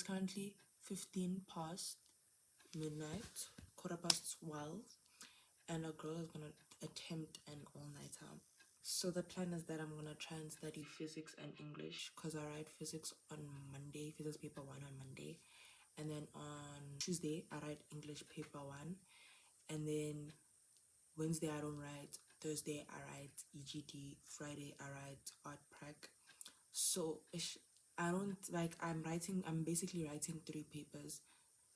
currently 15 past midnight, quarter past 12, and a girl is gonna attempt an all-nighter. So the plan is that I'm gonna try and study physics and English because I write physics on Monday, physics paper 1 on Monday, and then on Tuesday I write English paper 1, and then Wednesday I don't write, Thursday I write EGD, Friday I write art prac. So I don't like, I'm basically writing 3 papers.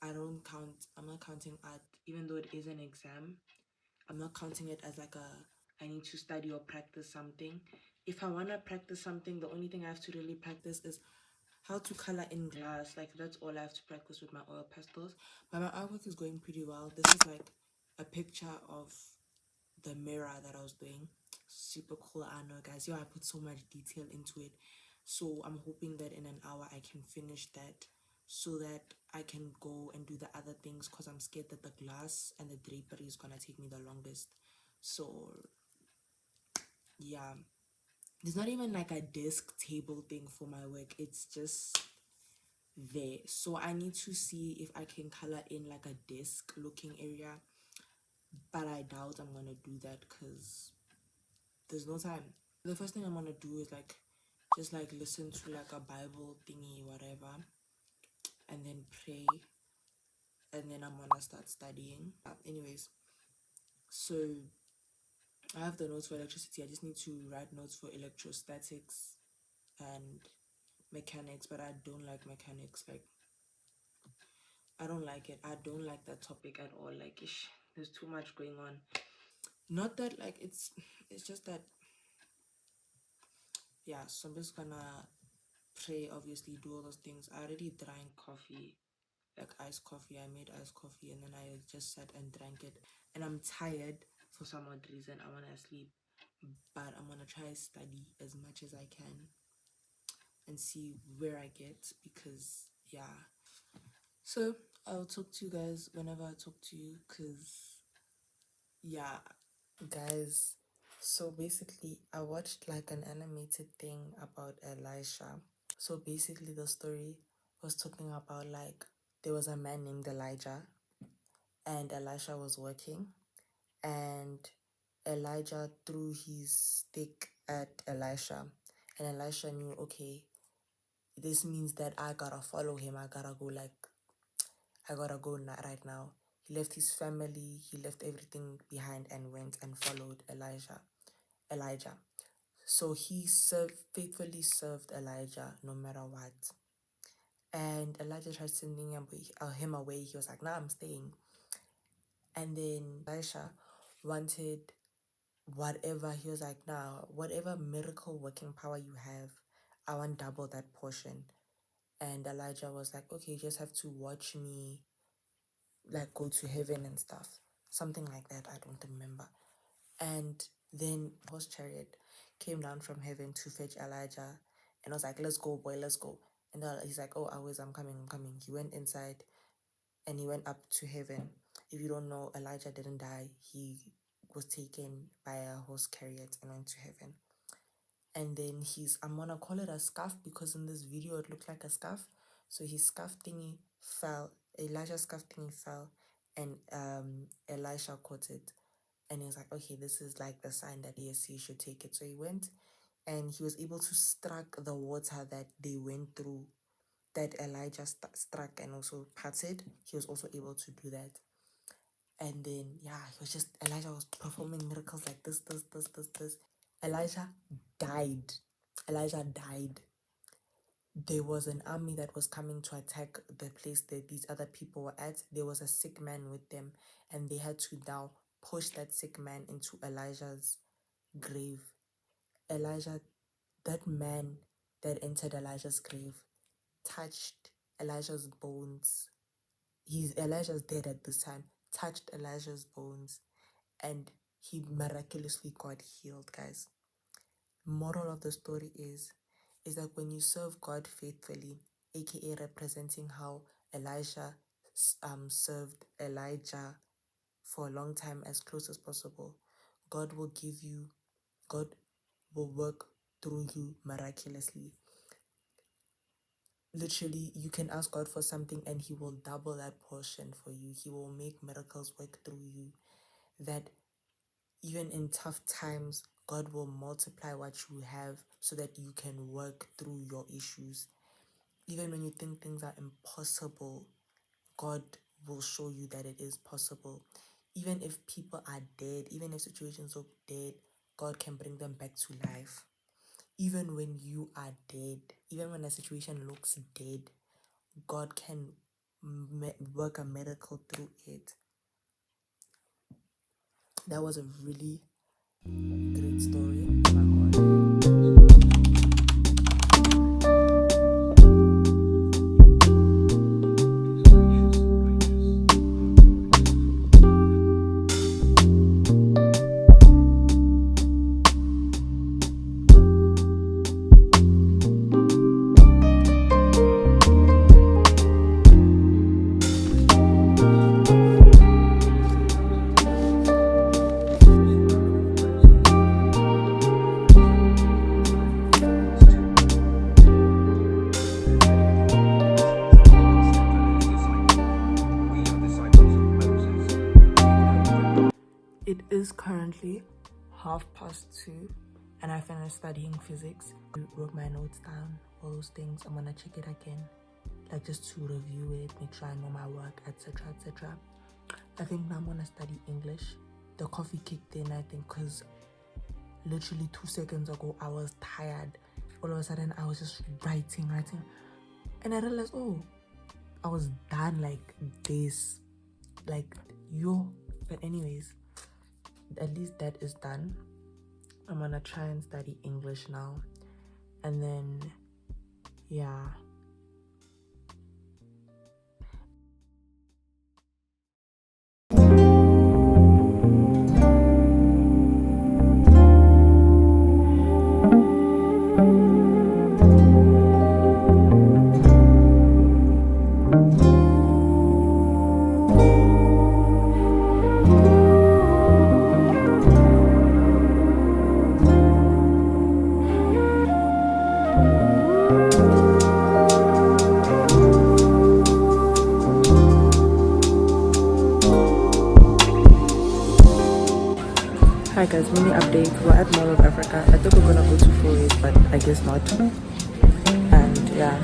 I'm not counting art, even though it is an exam. I'm not counting it as like I need to study or practice something. If I want to practice something, the only thing I have to really practice is how to color in glass. Like, that's all I have to practice with my oil pastels. But my artwork is going pretty well. This is like a picture of the mirror that I was doing. Super cool. I know, guys. I put so much detail into it. So I'm hoping that in an hour I can finish that, so that I can go and do the other things, because I'm scared that the glass and the drapery is gonna take me the longest. So yeah, there's not even like a desk table thing for my work, it's just there. So I need to see if I can color in like a desk looking area, but I doubt I'm gonna do that because there's no time. The first thing I'm gonna do is like just like listen to like a Bible thingy, whatever, and then pray, and then I'm gonna start studying. Anyways, so I have the notes for electricity. I just need to write notes for electrostatics and mechanics, but I don't like mechanics. Like, I don't like it. I don't like that topic at all. Like, there's too much going on. Not that like it's just that, yeah. So I'm just gonna pray, obviously, do all those things. I already drank coffee, like iced coffee. I made iced coffee and then I just sat and drank it. And I'm tired for some odd reason. I wanna sleep, but I'm gonna try study as much as I can and see where I get, because yeah. So I'll talk to you guys whenever I talk to you, because yeah, guys. So basically I watched like an animated thing about Elisha. So basically the story was talking about like there was a man named Elijah, and Elisha was working, and Elijah threw his stick at Elisha, and Elisha knew, okay, this means that I gotta follow him. I gotta go, like, I gotta go right now. He left his family, he left everything behind and went and followed Elijah. So he faithfully served Elijah no matter what. And Elijah tried sending him away. He was like, nah, I'm staying. And then Elisha wanted whatever. He was like, nah, whatever miracle working power you have, I want double that portion. And Elijah was like, okay, you just have to watch me like go to heaven and stuff. Something like that, I don't remember. And then horse chariot came down from heaven to fetch Elijah, and I was like, let's go, boy, let's go. And he's like, oh, I'm coming. He went inside and he went up to heaven. If you don't know, Elijah didn't die. He was taken by a horse chariot and went to heaven. And then I'm gonna call it a scarf, because in this video it looked like a scarf. So his scarf thingy fell, Elijah's scarf thingy fell, and Elisha caught it. And he was like, okay, this is like the sign that yes, he should take it. So he went and he was able to strike the water that they went through, that Elijah struck and also parted. He was also able to do that. And then, yeah, Elijah was performing miracles like this. Elijah died. Elijah died. There was an army that was coming to attack the place that these other people were at. There was a sick man with them, and they had to now push that sick man into Elijah's grave. That man that entered Elijah's grave, touched Elijah's bones. Elijah's dead at this time. Touched Elijah's bones, and he miraculously got healed, guys. Moral of the story is that when you serve God faithfully, aka representing how Elisha served Elijah for a long time, as close as possible, God will God will work through you miraculously. literally you can ask God for something and he will double that portion for you. He will make miracles work through you. That even in tough times, God will multiply what you have so that you can work through your issues. Even when you think things are impossible, God will show you that it is possible. Even if people are dead, even if situations look dead, God can bring them back to life. Even when you are dead, even when a situation looks dead, God can work a miracle through it. That was a really great story. Oh my God. It is currently 2:30 and I finished studying physics. I wrote my notes down, all those things. I'm gonna check it again, like just to review it, make sure I know my work, etc. etc. I think now I'm gonna study English. The coffee kicked in, I think, because literally 2 seconds ago I was tired. All of a sudden I was just writing, and I realized, oh, I was done like this, like yo. But anyways, at least that is done. I'm gonna try and study English now, and then yeah. Hi guys, mini update. We're at Mall of Africa. I thought we are gonna go to Forays, but I guess not. And yeah.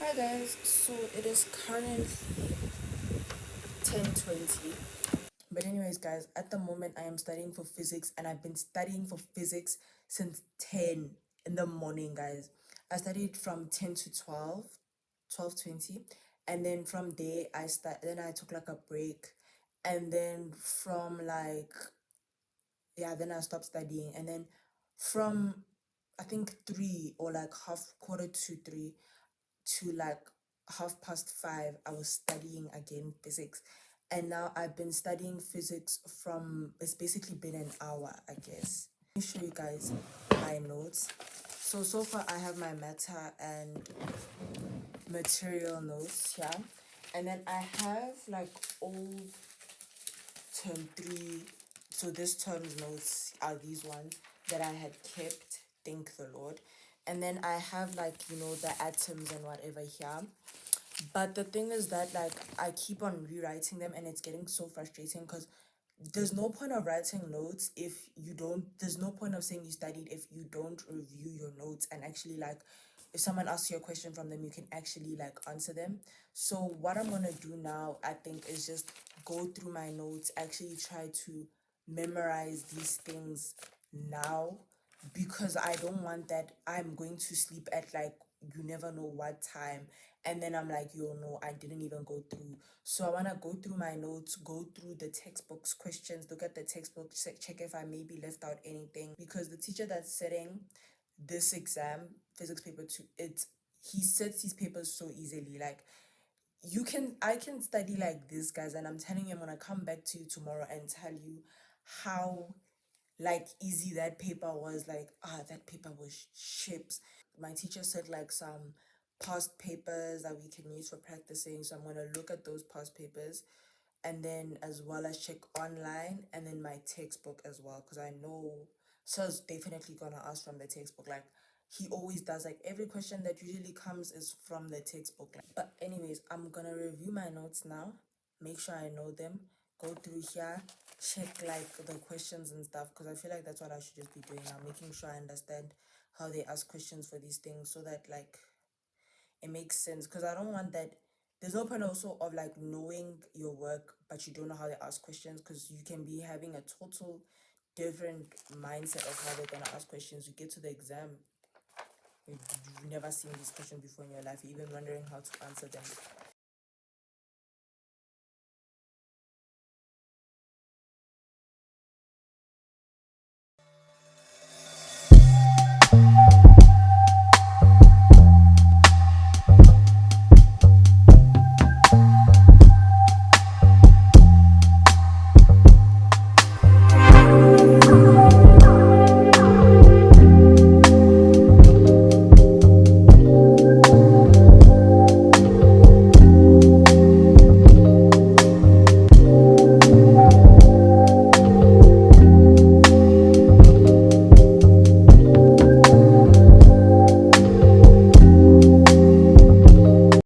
Hi guys, so it is currently 10:20. But anyways guys, at the moment I am studying for physics, and I've been studying for physics since 10 in the morning, guys. I studied from 10 to 12:20, and then from there then I took like a break, and then from like yeah, then I stopped studying, and then from I think 3 or like half quarter to 3 to like 5:30 I was studying again physics. And now I've been studying physics from, it's basically been an hour, I guess. Let me show you guys my notes. So far I have my matter and material notes here, and then I have like old term 3, so this term's notes are these ones that I had kept, thank the Lord. And then I have like, you know, the atoms and whatever here. But the thing is that like I keep on rewriting them and it's getting so frustrating because there's no point of writing notes if you don't, there's no point of saying you studied if you don't review your notes and actually like if someone asks you a question from them you can actually like answer them. So what I'm gonna do now I think is just go through my notes, actually try to memorize these things now, because I don't want that I'm going to sleep at like you never know what time and then I'm like, yo, no, I didn't even go through. So I want to go through my notes, go through the textbooks questions, look at the textbook, check if I maybe left out anything, because the teacher that's setting this exam, physics paper 2, it's, he sets these papers so easily. Like you can, I can study like this, guys, and I'm telling you I'm gonna come back to you tomorrow and tell you how like easy that paper was. Like that paper was ships. My teacher said like some past papers that we can use for practicing, so I'm going to look at those past papers and then as well as check online and then my textbook as well, because I know sir's definitely going to ask from the textbook. Like he always does, like every question that usually comes is from the textbook. But anyways, I'm gonna review my notes now, make sure I know them, go through here, check like the questions and stuff, because I feel like that's what I should just be doing now, making sure I understand how they ask questions for these things so that like it makes sense. Because I don't want that, there's no point also of like knowing your work but you don't know how they ask questions, because you can be having a total different mindset of how they're gonna ask questions. You get to the exam, you've never seen this question before in your life, you're even wondering how to answer them.